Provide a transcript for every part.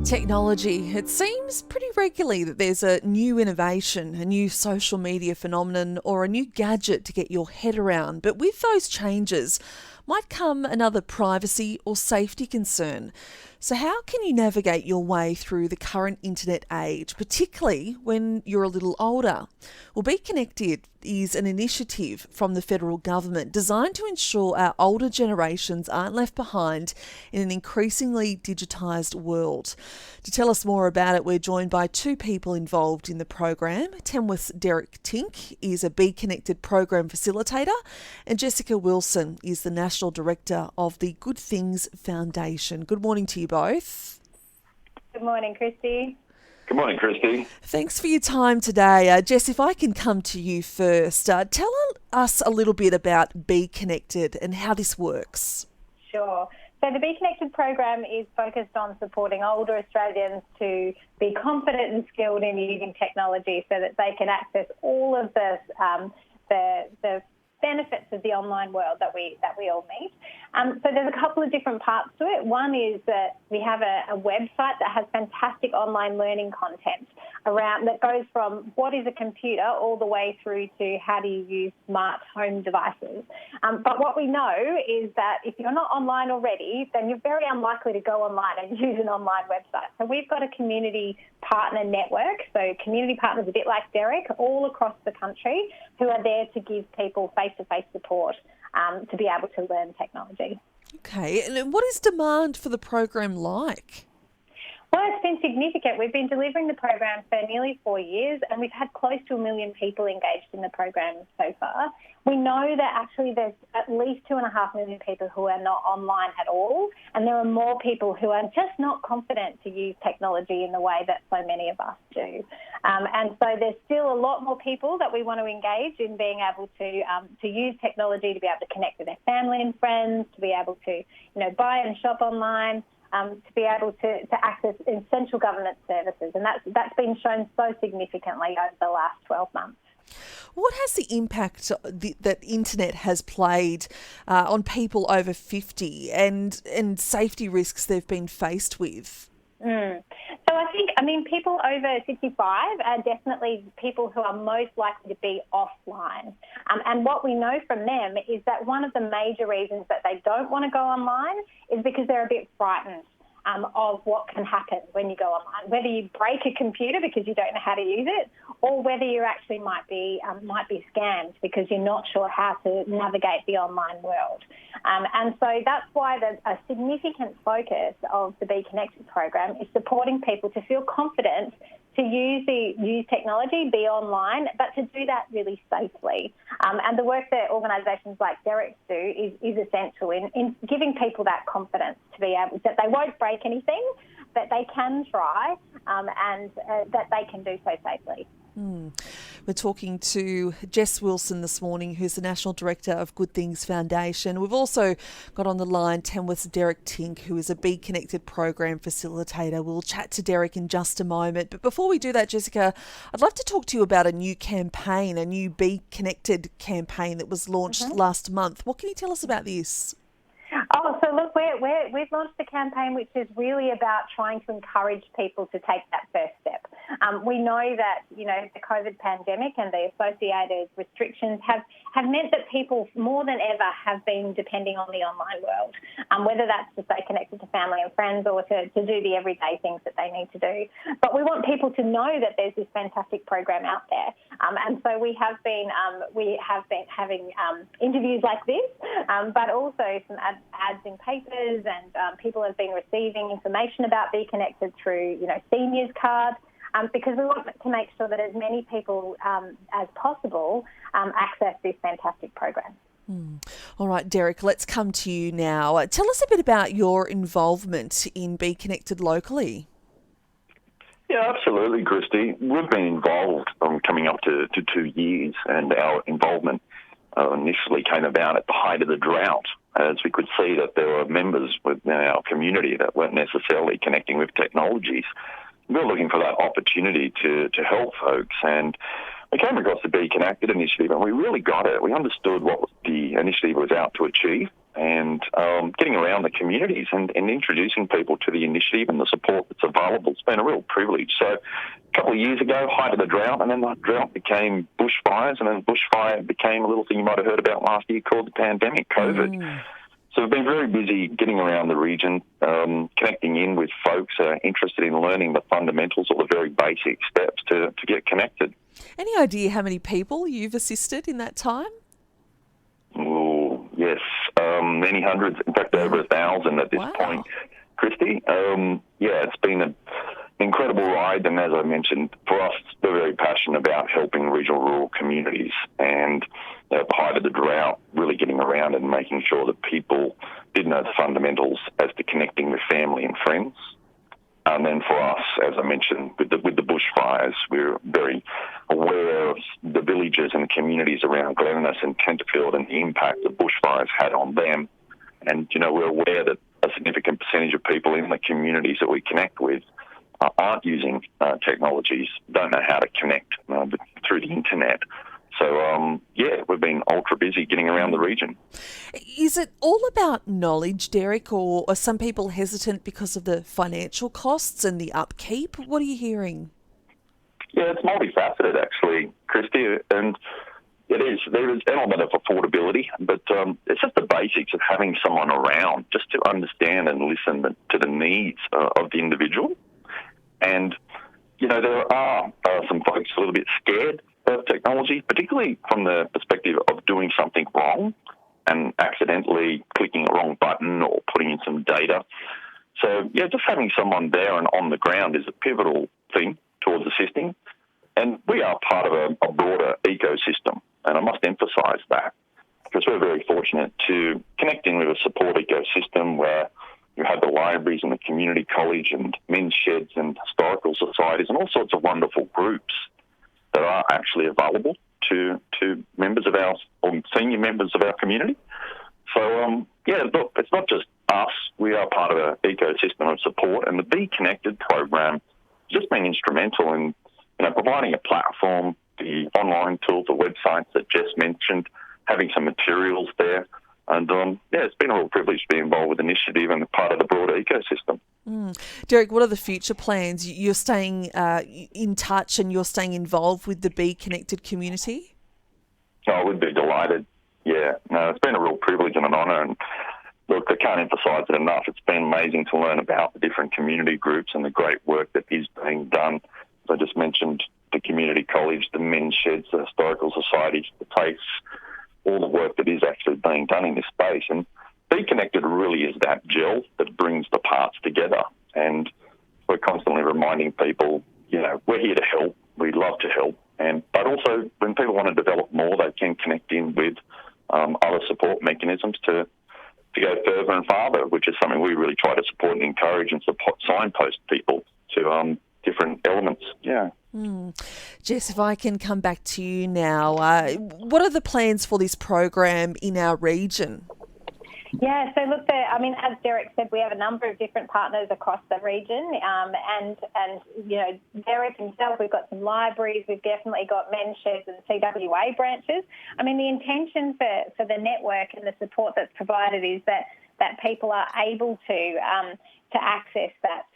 Technology. It seems pretty regularly that there's a new innovation, a new social media phenomenon, or a new gadget to get your head around. But with those changes might come another privacy or safety concern. So how can you navigate your way through the current internet age, particularly when you're a little older? Well, Be Connected is an initiative from the federal government designed to ensure our older generations aren't left behind in an increasingly digitised world. To tell us more about it, we're joined by two people involved in the program. Tamworth's Derek Tink is a Be Connected program facilitator, and Jessica Wilson is the National Director of the Good Things Foundation. Good morning to you both. Good morning, Christy. Good morning, Christy. Thanks for your time today. Jess, if I can come to you first, tell us a little bit about Be Connected and how this works. Sure. So the Be Connected program is focused on supporting older Australians to be confident and skilled in using technology so that they can access all of the benefits of the online world that we all need. So there's a couple of different parts to it. One is that we have a website that has fantastic online learning content around that goes from what is a computer all the way through to how do you use smart home devices. But what we know is that if you're not online already, then you're very unlikely to go online and use an online website. So we've got a community partner network, so community partners a bit like Derek, all across the country who are there to give people face-to-face support to be able to learn technology. Okay, and what is demand for the program like? Well, it's been significant. We've been delivering the program for nearly 4 years and we've had close to 1 million people engaged in the program so far. We know that actually there's at least 2.5 million people who are not online at all, and there are more people who are just not confident to use technology in the way that so many of us do. And so there's still a lot more people that we want to engage in being able to use technology to be able to connect with their family and friends, to be able to buy and shop online, to be able to access essential government services. And that's been shown so significantly over the last 12 months. What has the impact that internet has played on people over 50 and safety risks they've been faced with? So I mean, people over 55 are definitely people who are most likely to be offline. And what we know from them is that one of the major reasons that they don't want to go online is because they're a bit frightened of what can happen when you go online, whether you break a computer because you don't know how to use it, or whether you actually might be scammed because you're not sure how to navigate the online world. And so that's why a significant focus of the Be Connected program is supporting people to feel confident to use technology, be online, but to do that really safely. And the work that organisations like Derek's do is essential in giving people that confidence to be able that they won't break anything, that they can try, and that they can do so safely. We're talking to Jess Wilson this morning, who's the National Director of Good Things Foundation. We've also got on the line Tamworth's Derek Tink, who is a Be Connected program facilitator. We'll chat to Derek in just a moment. But before we do that, Jessica, I'd love to talk to you about a new campaign, a new Be Connected campaign that was launched last month. What can you tell us about this? Oh, so look, we've launched a campaign which is really about trying to encourage people to take that first step. We know that, the COVID pandemic and the associated restrictions have meant that people more than ever have been depending on the online world, whether that's to stay connected to family and friends or to do the everyday things that they need to do. But we want people to know that there's this fantastic program out there. And so we have been having interviews like this, but also some ads in papers, and people have been receiving information about Be Connected through, seniors cards, because we want to make sure that as many people as possible access this fantastic program. All right, Derek, let's come to you now. Tell us a bit about your involvement in Be Connected locally. Yeah, absolutely, Christy. We've been involved coming up to 2 years, and our involvement initially came about at the height of the drought, as we could see that there were members within our community that weren't necessarily connecting with technologies. We were looking for that opportunity to help folks, and we came across the Be Connected initiative, and we really got it. We understood what the initiative was out to achieve, and getting around the communities and introducing people to the initiative and the support that's available. It's been a real privilege. So a couple of years ago, height of the drought, and then the drought became bushfires, and then bushfire became a little thing you might have heard about last year called the pandemic, COVID. So we've been very busy getting around the region, connecting in with folks who are interested in learning the fundamentals or the very basic steps to get connected. Any idea how many people you've assisted in that time? Oh, yes, many hundreds, in fact over 1,000 at this point, Christy. It's been an incredible ride, and as I mentioned, for us, we're very passionate about helping regional rural communities, and at the height of the drought, really getting around and making sure that people did know the fundamentals as to connecting with family and friends. And then for us, as I mentioned, with the bushfires, we're very aware of the villages and communities around Glennis and Tenterfield and the impact the bushfires had on them. And, we're aware that a significant percentage of people in the communities that we connect with aren't using technologies, don't know how to connect through the internet. So, we've been ultra busy getting around the region. Is it all about knowledge, Derek, or are some people hesitant because of the financial costs and the upkeep? What are you hearing? Yeah, it's multifaceted, actually, Christy, and there is an element of affordability, but it's just the basics of having someone around just to understand and listen to the needs of the individual. And, there are some folks a little bit scared of technology, particularly from the perspective of doing something wrong and accidentally clicking a wrong button or putting in some data. So, just having someone there and on the ground is a pivotal thing towards assisting. And we are part of a broader ecosystem, and I must emphasise that, because we're very fortunate to connect in with a support ecosystem where you have the libraries and the community college and men's sheds and historical societies and all sorts of wonderful groups that are actually available to members of our, or senior members of our community. So, look, it's not just us. We are part of an ecosystem of support, and the Be Connected program has just been instrumental in providing a platform, the online tools, the websites that Jess mentioned, having some materials there. And, it's been a real privilege to be involved with the initiative and part of the broader ecosystem. Derek, what are the future plans? You're staying in touch and you're staying involved with the Be Connected community? I would be delighted. Yeah, no, it's been a real privilege and an honour. And look, I can't emphasise it enough. It's been amazing to learn about the different community groups and the great work that is being done. As I just mentioned, the community college, the men's sheds, the historical societies, the TAFEs, all the work that is actually being done in this space. And Be Connected really is that gel that brings the parts together. And we're constantly reminding people, we're here to help. We'd love to help. But also, when people want to develop more, they can connect in with other support mechanisms to go further and farther, which is something we really try to support and encourage and signpost people to different elements. Yeah. Jess, if I can come back to you now, what are the plans for this program in our region? Yeah, so look, as Derek said, we have a number of different partners across the region, and Derek himself, we've got some libraries, we've definitely got men's sheds and CWA branches. The intention for the network and the support that's provided is that people are able to access that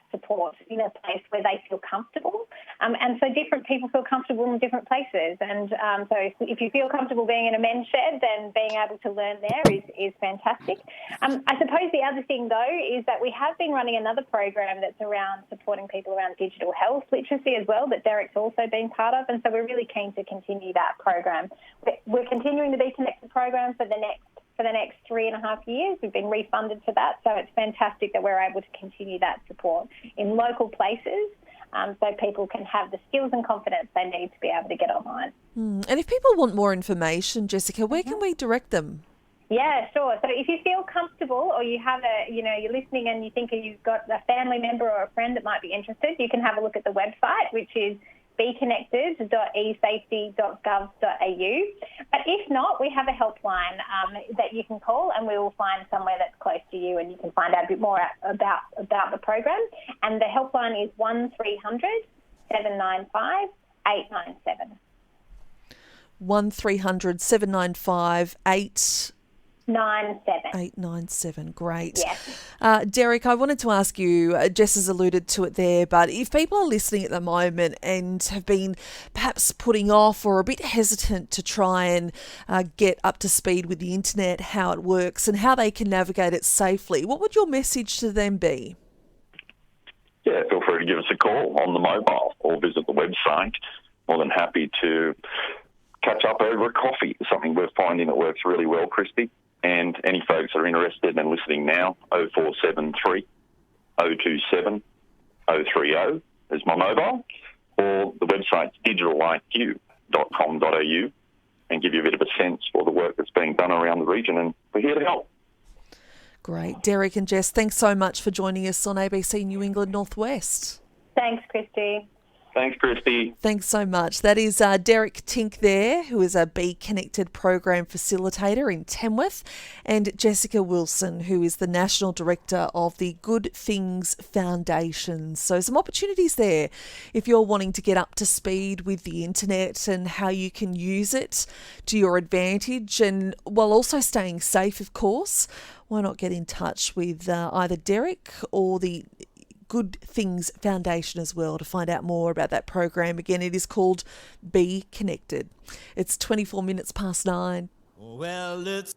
support in a place where they feel comfortable. And so different people feel comfortable in different places. And so if you feel comfortable being in a men's shed, then being able to learn there is fantastic. I suppose the other thing, though, is that we have been running another program that's around supporting people around digital health literacy as well, that Derek's also been part of. And so we're really keen to continue that program. We're continuing the Be Connected program for the next 3.5 years. We've been refunded for that, so it's fantastic that we're able to continue that support in local places, so people can have the skills and confidence they need to be able to get online. And if people want more information, Jessica, where can we direct them? Yeah, sure. So if you feel comfortable, or you have you're listening and you think you've got a family member or a friend that might be interested, you can have a look at the website, which is beconnected.esafety.gov.au. But if not, we have a helpline that you can call, and we will find somewhere that's close to you, and you can find out a bit more about the program. And the helpline is 1300 795 897. 1300 795 897. 897, great. Yes. Derek, I wanted to ask you, Jess has alluded to it there, but if people are listening at the moment and have been perhaps putting off or a bit hesitant to try and get up to speed with the internet, how it works and how they can navigate it safely, what would your message to them be? Yeah, feel free to give us a call on the mobile or visit the website. More than happy to catch up over a coffee. It's something we're finding that works really well, Christy. And any folks that are interested and listening now, 0473 027 030 is my mobile, or the website's digitaliq.com.au, and give you a bit of a sense for the work that's being done around the region, and we're here to help. Great. Derek and Jess, thanks so much for joining us on ABC New England Northwest. Thanks, Christy. Thanks, Christy. Thanks so much. That is Derek Tink there, who is a Be Connected program facilitator in Tamworth, and Jessica Wilson, who is the National Director of the Good Things Foundation. So some opportunities there if you're wanting to get up to speed with the internet and how you can use it to your advantage, and while also staying safe, of course. Why not get in touch with either Derek or the Good Things Foundation as well to find out more about that program. Again, it is called Be Connected. It's 24 minutes past 9. Well, it's